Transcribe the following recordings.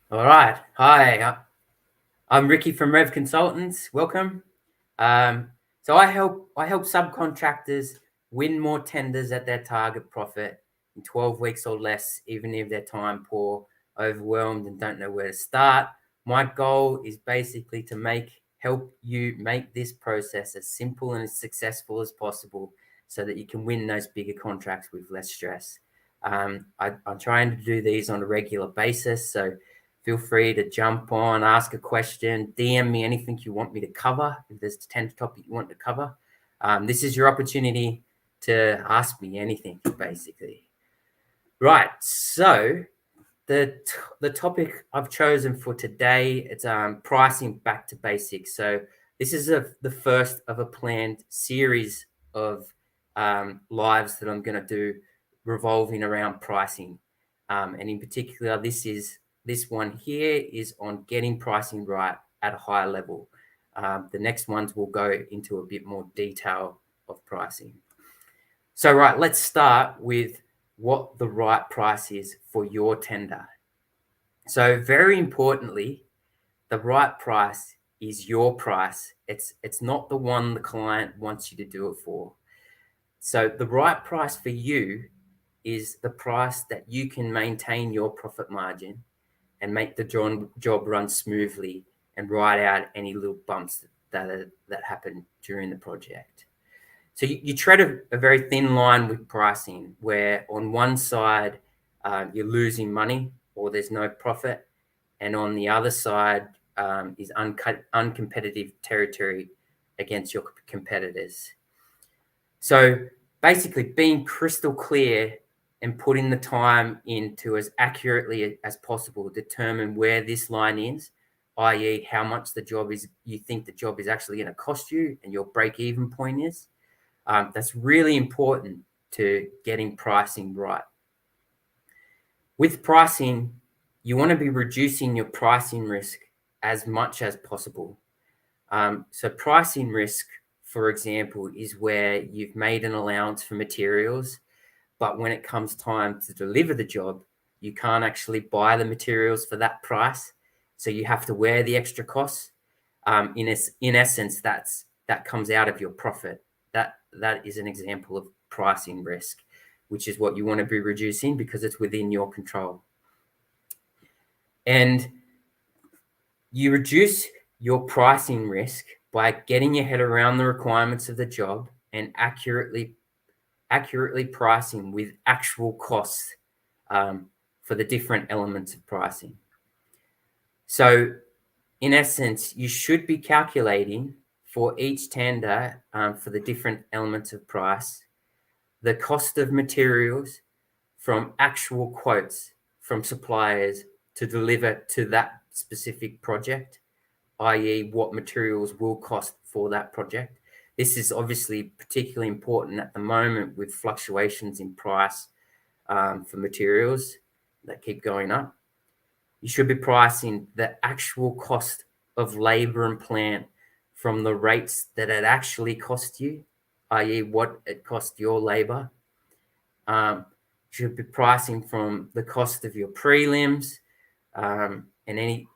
All right. Hi, I'm Ricky from Rev Consultants. Welcome. Um, so I help subcontractors win more tenders at their target profit in 12 weeks or less, even if they're time poor, overwhelmed, and don't know where to start. My goal is basically to help you make this process as simple and as successful as possible, so that you can win those bigger contracts with less stress. I'm trying to do these on a regular basis, so feel free to jump on, ask a question, DM me anything you want me to cover. If there's a tender topic you want to cover, this is your opportunity to ask me anything, basically. Right. So the topic I've chosen for today, it's pricing back to basics. So this is the first of a planned series of lives that I'm going to do revolving around pricing, and in particular, this one here is on getting pricing right at a higher level. The next ones will go into a bit more detail of pricing. So right, let's start with what the right price is for your tender. So very importantly, the right price is your price. It's not the one the client wants you to do it for. So the right price for you is the price that you can maintain your profit margin and make the job run smoothly and ride out any little bumps that happen during the project. So you tread a very thin line with pricing, where on one side you're losing money or there's no profit, and on the other side is uncompetitive territory against your competitors. So basically, being crystal clear and putting the time into as accurately as possible determine where this line is, i.e., how much you think the job is actually going to cost you, and your break-even point is. That's really important to getting pricing right. With pricing, you want to be reducing your pricing risk as much as possible. So pricing risk, for example, is where you've made an allowance for materials, but when it comes time to deliver the job, you can't actually buy the materials for that price. So you have to wear the extra costs. In essence, that comes out of your profit. That is an example of pricing risk, which is what you want to be reducing because it's within your control. And you reduce your pricing risk by getting your head around the requirements of the job and accurately pricing with actual costs for the different elements of pricing. So in essence, you should be calculating for each tender, for the different elements of price, the cost of materials from actual quotes from suppliers to deliver to that specific project, i.e., what materials will cost for that project. This is obviously particularly important at the moment with fluctuations in price for materials that keep going up. You should be pricing the actual cost of labor and plant from the rates that it actually cost you, i.e., what it cost your labor. You should be pricing from the cost of your prelims, and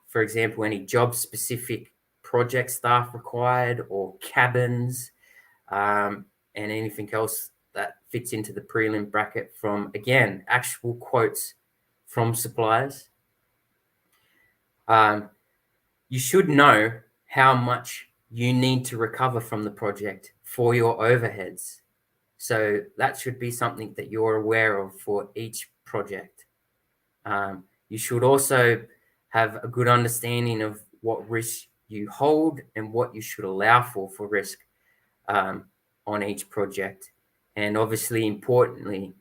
for example, any job-specific project staff required or cabins, and anything else that fits into the prelim bracket from, again, actual quotes from suppliers. You should know how much you need to recover from the project for your overheads. So that should be something that you're aware of for each project. You should also have a good understanding of what risk you hold and what you should allow for risk on each project. And obviously, importantly,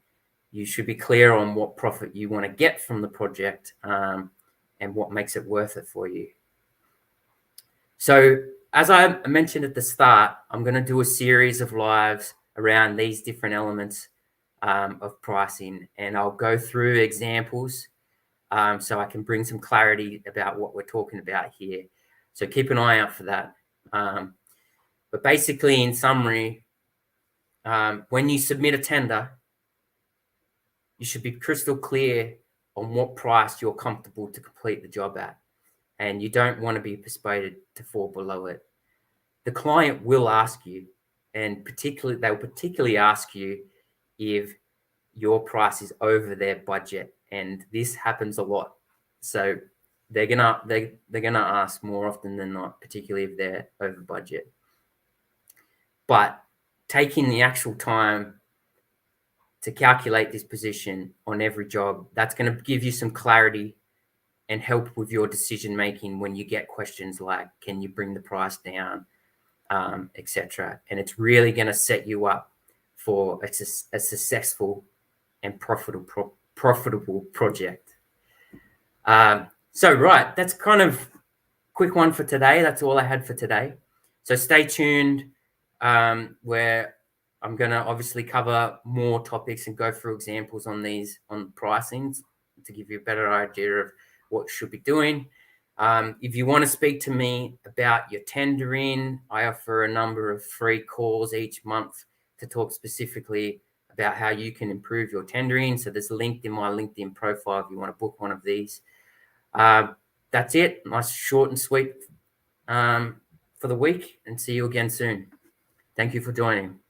you should be clear on what profit you want to get from the project and what makes it worth it for you. So as I mentioned at the start, I'm going to do a series of lives around these different elements of pricing, and I'll go through examples so I can bring some clarity about what we're talking about here. So keep an eye out for that. But basically, in summary, when you submit a tender, you should be crystal clear on what price you're comfortable to complete the job at. And you don't want to be persuaded to fall below it. The client will ask you, and they'll particularly ask you if your price is over their budget, and this happens a lot. So they're gonna ask more often than not, particularly if they're over budget. But taking the actual time to calculate this position on every job, that's going to give you some clarity and help with your decision making when you get questions like, can you bring the price down, etc. And it's really going to set you up for a successful and profitable project. So right, that's kind of quick one for today. That's all I had for today. So stay tuned, where I'm going to obviously cover more topics and go through examples on pricings to give you a better idea of what you should be doing. If you want to speak to me about your tendering, I offer a number of free calls each month to talk specifically about how you can improve your tendering. So there's a link in my LinkedIn profile if you want to book one of these. That's it. Nice, short and sweet for the week, and see you again soon. Thank you for joining.